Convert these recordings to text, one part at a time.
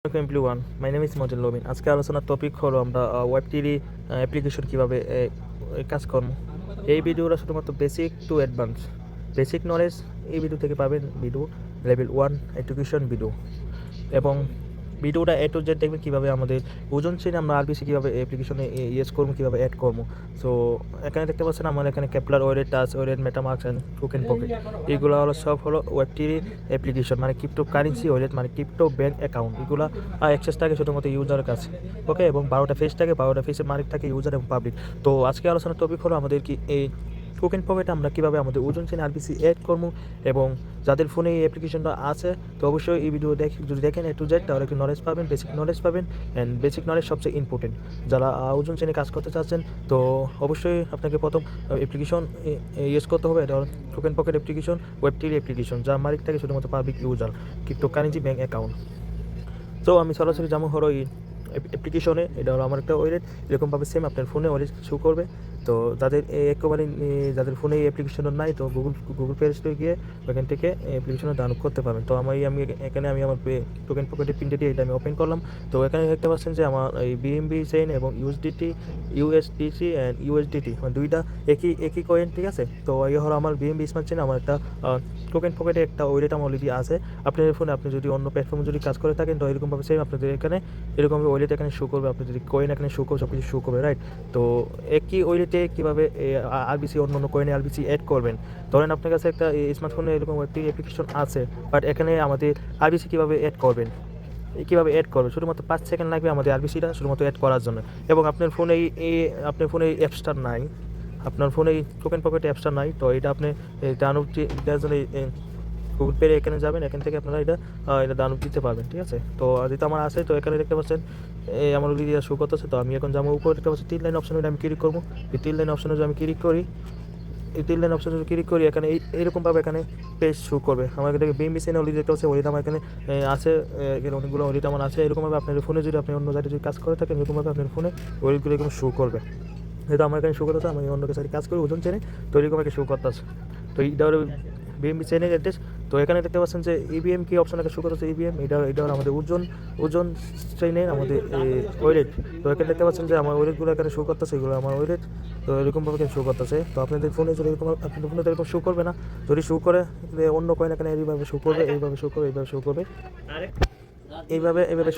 Everyone, my name is মজিল লবিন। আজকে আলোচনার topic হলো আমরা ওয়েব টিরি অ্যাপ্লিকেশন কীভাবে কাজ করব। এই ভিডিওটা শুধুমাত্র basic to advance basic knowledge এই ভিডিও থেকে পাবেন। ভিডিও লেভেল 1 এডুকেশন ভিডিও, এবং ভিডিওটা এ টু জেড দেখবেন কীভাবে আমাদের ওজন চেনে আমরা আরবিসি কীভাবে অ্যাপ্লিকেশনে ইউজ করবো, কীভাবে অ্যাড করবো। সো এখানে দেখতে পাচ্ছেন আমার এখানে Kepler, wallet, touch wallet, MetaMask and token pocket, এগুলো হলো সব হলো ওয়েব টিরি অ্যাপ্লিকেশন, মানে ক্রিপ্টো কারেন্সি ওয়ালেট, মানে ক্রিপ্টো ব্যাঙ্ক অ্যাকাউন্ট। এগুলো অ্যাক্সেস থাকে শুধুমাত্র ইউজারের কাছে। ওকে, এবং 12টা ফেজ থাকে, 12টা ফেজের মালিক থাকে ইউজার এবং পাবলিক। তো আজকে আলোচনার টপিক হলো আমাদের কি এই টোকেন পকেটে আমরা কীভাবে আমাদের ওজন চেনে আরবিসি অ্যাড করবো, এবং যাদের ফোনে এই অ্যাপ্লিকেশনটা আছে তো অবশ্যই এই ভিডিও যদি দেখেন এ টু জেড, তাহলে একটু নলেজ পাবেন, বেসিক নলেজ পাবেন। অ্যান্ড বেসিক নলেজ সবচেয়ে ইম্পর্টেন্ট। যারা ওজন চেনে কাজ করতে চাচ্ছেন তো অবশ্যই আপনাকে প্রথম অ্যাপ্লিকেশন ইউজ করতে হবে। এটা হলো token pocket application, web tree application, যার মালিক থাকে শুধুমাত্র public user, crypto currency bank account. তো আমি সরাসরি যেমন হলো এই অ্যাপ্লিকেশনে, এটা হলো আমার একটা ওয়ালেট, এরকমভাবে সেম আপনার ফোনে ওয়ালেট শো করবে। তো যাদের একেবারে যাদের ফোনে এই অ্যাপ্লিকেশনটা নাই, তো গুগল প্লে স্টোরে গিয়ে ওখান থেকে অ্যাপ্লিকেশনটা ডাউনলোড করতে পারবেন। তো আমি এখানে আমার টোকেন পকেটের প্রিন্টে দিয়ে এটা আমি ওপেন করলাম। তো এখানে দেখতে পাচ্ছেন যে আমার এই বিএমবি চেইন এবং ইউএসডিসি অ্যান্ড ইউএসডিটি, মানে দুইটা একই কয়েন, ঠিক আছে। তো এই হলো আমার বিএমবি স্মার্ট চেইন, আমার একটা টোকেন পকেটে একটা ওয়ালেট আমার অলরেডি আছে। আপনার ফোনে আপনি যদি অন্য প্ল্যাটফর্মে যদি কাজ করে থাকেন, তো এরকমভাবে সেম আপনাদের এখানে এরকমভাবে ওয়ালেট এখানে শো করবে, আপনি যদি কয়েন এখানে শো করবে, সব কিছু শো করবে, রাইট। তো একই ওয়ালেটে কীভাবে আরবিসি অন্য কয়েনে আরবিসি অ্যাড করবেন। ধরেন আপনার কাছে একটা স্মার্টফোনে এরকম একটি অ্যাপ্লিকেশন আছে, বাট এখানে আমাদের আরবিসি কীভাবে অ্যাড করবেন, শুধুমাত্র 5 সেকেন্ড লাগবে আমাদের আরবিসিটা শুধুমাত্র অ্যাড করার জন্য। এবং আপনার ফোনে এই অ্যাপসটা নাই, আপনার ফোনে এই টোকেন পকেট অ্যাপসটা নাই, তো এটা আপনি ডাউনলোড দেওয়ার জন্য গুগল পে এখানে যাবেন, এখান থেকে আপনারা এটা ডাউনলোড দিতে পারবেন, ঠিক আছে। তো যেহেতু আমার আছে, তো এখানে দেখতে পাচ্ছেন আমার অলরেডি শো করতেছে। তো আমি এখন যাবো উপরে, দেখতে পাচ্ছি 3 লাইন অপশনে আমি ক্লিক করবো। এই 3 লাইন অপশনে যদি আমি ক্লিক করি, এখানে এইরকমভাবে এখানে পেজ শো করবে। আমার এখান থেকে বিএমবি চেইন অলরেডি দেখতে পাচ্ছি, ওইটা আমার এখানে আছে, এখানে অনেকগুলো ওইটা আমার আছে। এরকমভাবে আপনার ফোনে যদি আপনি অন্য জায়গায় যদি কাজ করে থাকেন, এরকমভাবে আপনার ফোনে ওইগুলো এরকম শো করবে। যেহেতু আমার এখানে শো করতেছে, আমি অন্য কাছে কাজ করি ওজন চেনে, তো এরকম একটা শো করতেছে। তো এইটা হলো বিএমবি চেনের অ্যাড্রেস। তো এখানে দেখতে পাচ্ছেন যে ইভিএম কি অপশন একটা শো করতেছে, ইভিএম, এটা হলো আমাদের ওজন চেইনের আমাদের ওয়ালেট। তো এখানে দেখতে পাচ্ছেন যে আমার ওয়ালেটগুলো এখানে শো করতেছে, এগুলো আমার ওয়ালেট। তো এরকমভাবে শো করতেছে। তো আপনাদের ফোনে যদি এরকম, আপনাদের ফোনে তো এরকম শো করবে না। যদি শো করে অন্য কয়েন এখানে এইভাবে শো করবে, এইভাবে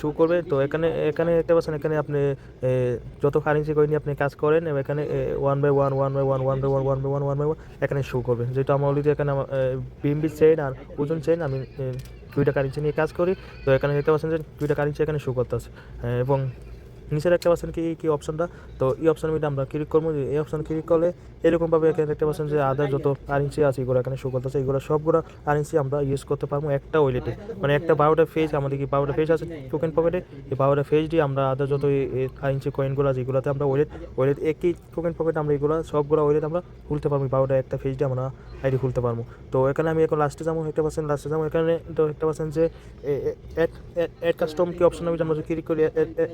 শো করবে। তো এখানে দেখতে পাচ্ছেন, এখানে আপনি যত কারেন্সি কয়েন নিয়ে আপনি কাজ করেন, এখানে 1/1 এখানে শো করবে। যেটা আমার অলরেডি এখানে আমার বিএমবি চেইন আর ওজন চেইন, আমি 2টা কারেন্সি নিয়ে কাজ করি। তো এখানে দেখতে পাচ্ছেন যে 2টা কারেন্সি এখানে শো করতেছে। এবং নিচে দেখতে পাচ্ছেন কি অপশনটা, তো এই অপশনের মধ্যে আমরা ক্লিক করবো। এই অপশন ক্লিক করলে এরকমভাবে এখানে দেখতে পাচ্ছেন যে আদার যত কারেন্সি আছে এগুলো এখানে শো করতেছে। এগুলো সবগুলো কারেন্সি আমরা ইউজ করতে পারবো একটা ওয়ালেটে, মানে একটা 12টা ফেজ, আমাদের কি 12টা ফেজ আছে টোকেন পকেটে। এই 12টা ফেজ দিয়ে আমরা আদার যত কারেন্সি কয়েনগুলো আছে এগুলোতে আমরা ওয়ালেট একই টোকেন পকেটে আমরা এগুলো সবগুলো ওয়ালেট আমরা খুলতে পারবো। 12টা একটা ফেজ দিয়ে আমরা আইডি খুলতে পারবো। তো এখানে আমি এখন লাস্টে যাবো, এখানে তো দেখতে পাচ্ছেন যে অ্যাড কাস্টম কি অপশন আমি আমরা ক্লিক করি,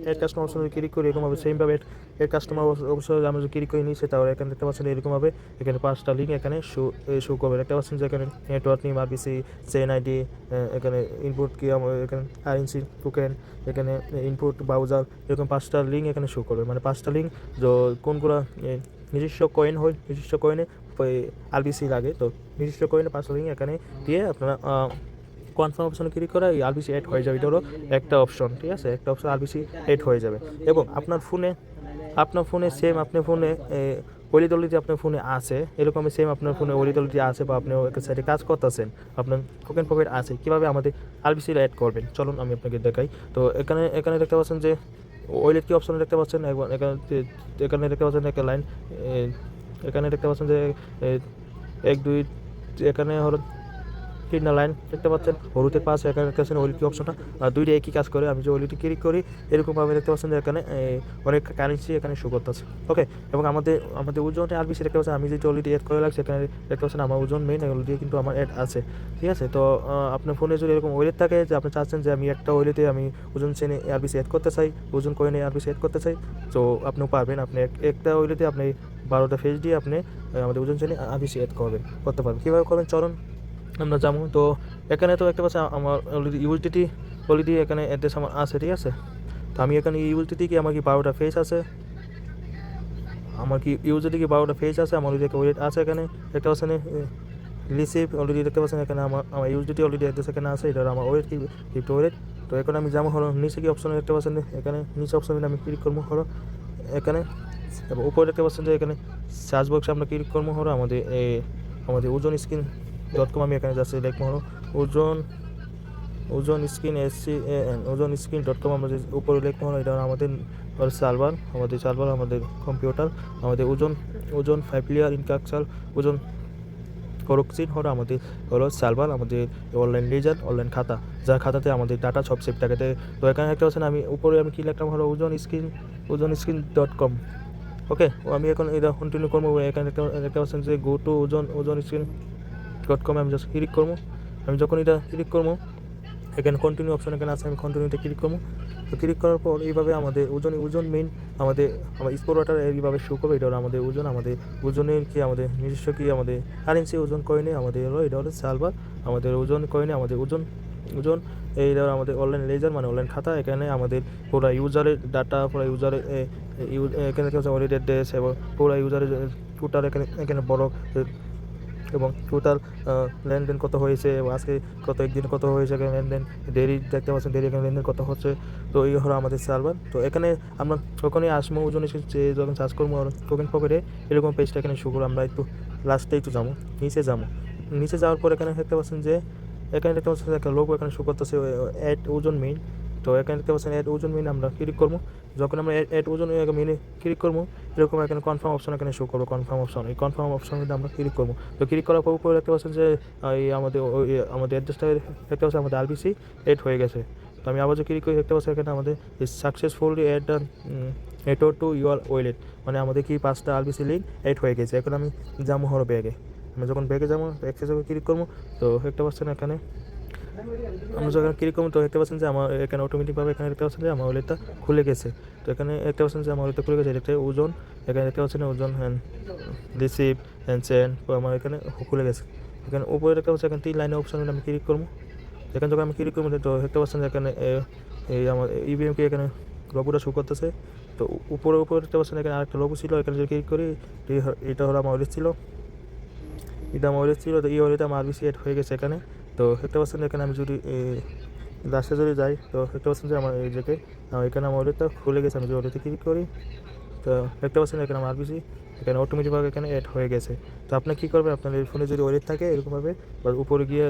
অ্যাড কাস্টম অপশন ক্লিক করি। এরকমভাবে সেমভাবে এর কাস্টমার অবশ্যই আমরা যদি ক্লিক করে নিচ্ছি, তাহলে এখানে দেখতে পাচ্ছেন এরকমভাবে এখানে 5টা লিঙ্ক এখানে শো করবে। দেখতে পাচ্ছেন যে এখানে network name, RBC, chain ID, এখানে ইনপুট কি, এখানে কারেন্সি টোকেন, এখানে ইনপুট ব্রাউজার, এরকম 5টা লিঙ্ক এখানে শো করবে। মানে 5টা লিঙ্ক কোনগুলো নিজস্ব কয়েন হয়, নিজস্ব কয়েনে আরবিসি লাগে, তো নিজস্ব কয়েনে 5টা লিঙ্ক এখানে দিয়ে আপনারা কনফার্ম অপশনে ক্লিক করে এই আরবিসি অ্যাড হয়ে যাবে। এটা হলো একটা অপশন, ঠিক আছে, একটা অপশন আরবিসি অ্যাড হয়ে যাবে। এবং আপনার ফোনে সেম, আপনার ফোনে ওয়ালেট অলরেডি আপনার ফোনে আছে, এরকমই সেম আপনার ফোনে ওয়ালেট অলরেডি আছে, বা আপনি একটা সাইডে কাজ করতেছেন, আপনার টোকেন পকেট আছে, কীভাবে আমাদের আরবিসি অ্যাড করবেন চলুন আমি আপনাকে দেখাই। তো এখানে দেখতে পাচ্ছেন যে ওয়ালেট কি অপশন দেখতে পাচ্ছেন, এখানে দেখতে পাচ্ছেন একটা লাইন, এখানে দেখতে পাচ্ছেন যে 1 2, এখানে হলো 3টা লাইন দেখতে পাচ্ছেন, হলুদের পাশে এখানে দেখতে পাচ্ছেন ওয়ালেট কি অপশনটা, দুইটা একই কাজ করে। আমি যে ওয়ালেটে ক্লিক করি, এরকমভাবে দেখতে পাচ্ছেন যে এখানে অনেক কারেন্সি এখানে শো করতেছে। ওকে, এবং আমাদের ওজনে আরবিসি দেখতে পাচ্ছেন, আমি যেটা অলরেডি অ্যাড করে লাগছে, এখানে দেখতে পাচ্ছেন আমার ওজন মেইন অলরেডি কিন্তু আমার অ্যাড আছে, ঠিক আছে। তো আপনার ফোনে যদি এরকম ওয়ালেট থাকে যে আপনি চাচ্ছেন যে আমি একটা ওয়ালেটে আমি ওজন চেনে আরবিসি অ্যাড করতে চাই, ওজন কয়েনে আরবিসি অ্যাড করতে চাই, তো আপনিও পারবেন। আপনি একটা ওয়ালেটে আপনি 12টা ফেজ দিয়ে আপনি আমাদের ওজন চেনে আরবিসি অ্যাড করতে পারবেন। কীভাবে করবেন চলুন আমরা যাবো। তো এখানে তো দেখতে পাচ্ছি আমার অলরেডি ইউএসডিটি অলরেডি এখানে অ্যাড্রেস আমার আছে, ঠিক আছে। তো আমি এখানে ইউজটি থেকে আমার কি 12টা পেজ আছে, আমার কি ইউজে থেকে 12টা পেজ আছে, আমার অলরেডি একটা ওয়েট আছে এখানে দেখতে পাচ্ছেন, রিসিভ অলরেডি দেখতে পাচ্ছেন এখানে আমার ইউজডিটি অলরেডি অ্যাড্রেস এখানে আছে, এটা আমার ওয়েট কি ক্রিপ্টো ওয়েট। তো এখন আমি যেমন হলো নিচে কি অপশনে দেখতে পাচ্ছেন, এখানে নিচে অপশনে আমি ক্লিক করবো হলো এখানে, এবং উপরে দেখতে পাচ্ছেন যে এখানে সার্চ বক্সে আমরা ক্লিক করবো হলো আমাদের ওজন স্কিন .com। আমি এখানে যাচ্ছি লিখবো হলো ওজন স্কিন SCAN ওজন স্কিন .com। আমরা যে উপরে লিখবো হলো এটা আমাদের সার্ভার, আমাদের কম্পিউটার, আমাদের ওজন 5 লেয়ার ইনকাকচার ওজন করকচিন হলো আমাদের সার্ভার, আমাদের অনলাইন লেজার অনলাইন খাতা, যার খাতাতে আমাদের ডাটা সব সেভ থাকে। তো এখানে একটা পাচ্ছেন আমি উপরে আমি কি লিখলাম হলো ওজন স্কিন .com। ওকে, আমি এখন এটা কন্টিনিউ করবো। এখানে একটা পাচ্ছেন যে গো টু ওজন স্কিন .com আমি জাস্ট ক্লিক করবো। আমি যখন এটা ক্লিক করবো এখানে কন্টিনিউ অপশন এখানে আছে, আমি কন্টিনিউতে ক্লিক করবো। তো ক্লিক করার পর এইভাবে আমাদের ওজন মেইন আমার স্পোর ওয়াটার এইভাবে শো করবে। এটা হলো আমাদের ওজনের কি আমাদের নিজস্ব কি আমাদের কারেন্সি ওজন কয়েনে আমাদের হলো এটা হলো সার্ভার, আমাদের ওজন কয়েনে আমাদের ওজন এইটা আমাদের অনলাইন লেজার মানে অনলাইন খাতা। এখানে আমাদের পুরো ইউজারের ডাটা, পুরো ইউজারের এখানে অলরেডি অ্যাড্রেস এবং পুরো ইউজারের টোটাল এখানে বড় এবং টোটাল লেনদেন কত হয়েছে এবং আজকে একদিন কত হয়েছে লেনদেন, ডেরি দেখতে পাচ্ছেন ডেরি এখানে লেনদেন কত হচ্ছে। তো এই হলো আমাদের সার্ভার। তো এখানে আমরা যখনই আসবো ওজন এসে যখন সার্চ করবো টোকেন পকেটে এরকম পেজটা এখানে শো করবো। আমরা একটু লাস্টে একটু নিচে যাওয়ার পর এখানে দেখতে পাচ্ছেন যে একটা লোগো এখানে শো করতেছে অ্যাড ওজন মেইন। তো এখানে দেখতে পাচ্ছেন অ্যাড ওজন মেইন আমরা ক্লিক করবো। যখন আমরা অ্যাড ওজন মেইনে ক্লিক করবো এরকম এখানে কনফার্ম অপশন এখানে শো করবো, এই কনফার্ম অপশন মধ্যে আমরা ক্লিক করবো। তো ক্লিক করার পর উপরে দেখতে পাচ্ছেন যে এই আমাদের অ্যাড্রেসটা দেখতে পাচ্ছেন আমাদের RBC এড হয়ে গেছে। তো আমি আবার যে ক্লিক করে দেখতে পাচ্ছি এখানে আমাদের successfully add to your wallet, মানে আমাদের কি 5টা RBC লিঙ্ক এড হয়ে গেছে। এখন আমি যাবো হলো ব্যাগে, আমি যখন ব্যাগে যাবো অ্যাক্সেসে ক্লিক করবো। তো দেখতে পাচ্ছেন এখানে আমরা যখন ক্লিক করবো তো দেখতে পাচ্ছেন যে আমার এখানে অটোমেটিকভাবে এখানে দেখতে পাচ্ছেন যে আমার ওয়ালেটটা খুলে গেছে। তো এখানে দেখতে পাচ্ছেন যে আমার ওয়ালেটটা খুলে গেছে, এটা ওজন এখানে দেখতে পাচ্ছেন ওজন হ্যান্ড রিসিভ হ্যান্ড সেন্ড আমার এখানে খুলে গেছে। এখানে উপরে দেখতে পাচ্ছি এখানে 3 লাইনের অপশন আমি ক্লিক করবো। এখানে যখন আমি ক্লিক করবো তো দেখতে পাচ্ছেন যে এখানে এই আমার EVM কে এখানে লোগোটা শো করতেছে। তো উপরে দেখতে পাচ্ছেন এখানে আরেকটা লোগো ছিল, এখানে যদি ক্লিক করি এটা হলো আমার ওয়ালেট ছিল, তো এই ওয়ালেটে আমার RBC এড হয়ে গেছে এখানে। তো দেখতে পাচ্ছেন এখানে আমি যদি লাস্টে যদি যাই তো দেখতে পাচ্ছেন যে আমার এই জায়গায় এখানে আমার ওয়ালেটটা খুলে গেছে। আমি যদি ওয়ালেটে ক্লিক করি তো দেখতে পাচ্ছেন এখানে আমার RBC এখানে অটোমেটিকভাবে এখানে অ্যাড হয়ে গেছে। তো আপনি কী করবেন, আপনার এই ফোনে যদি ওয়ালেট থাকে এরকমভাবে বা উপরে গিয়ে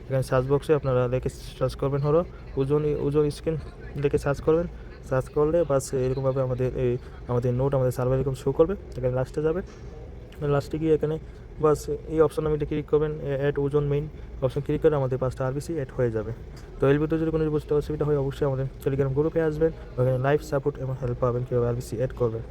এখানে সার্চ বক্সে আপনারা লিখে সার্চ করবেন হলো ওজন স্ক্রিন লিখে সার্চ করবেন। সার্চ করলে বাস এরকমভাবে আমাদের নোট আমাদের সার্ভার এরকম শো করবে। এখানে লাস্টে যাবে, লাস্টে গিয়ে এখানে বাস এই অপশন আমি ক্লিক করবেন, অ্যাড ওজন মেইন অপশন ক্লিক করে আমাদের 5টা RBC অ্যাড হয়ে যাবে। তো এর ভিতরে যদি কোনো বুঝতে অসুবিধা হয় অবশ্যই আমাদের টেলিগ্রাম গ্রুপে আসবেন, ওখানে লাইভ সাপোর্ট এবং হেল্প পাবেন কীভাবে RBC অ্যাড করবেন।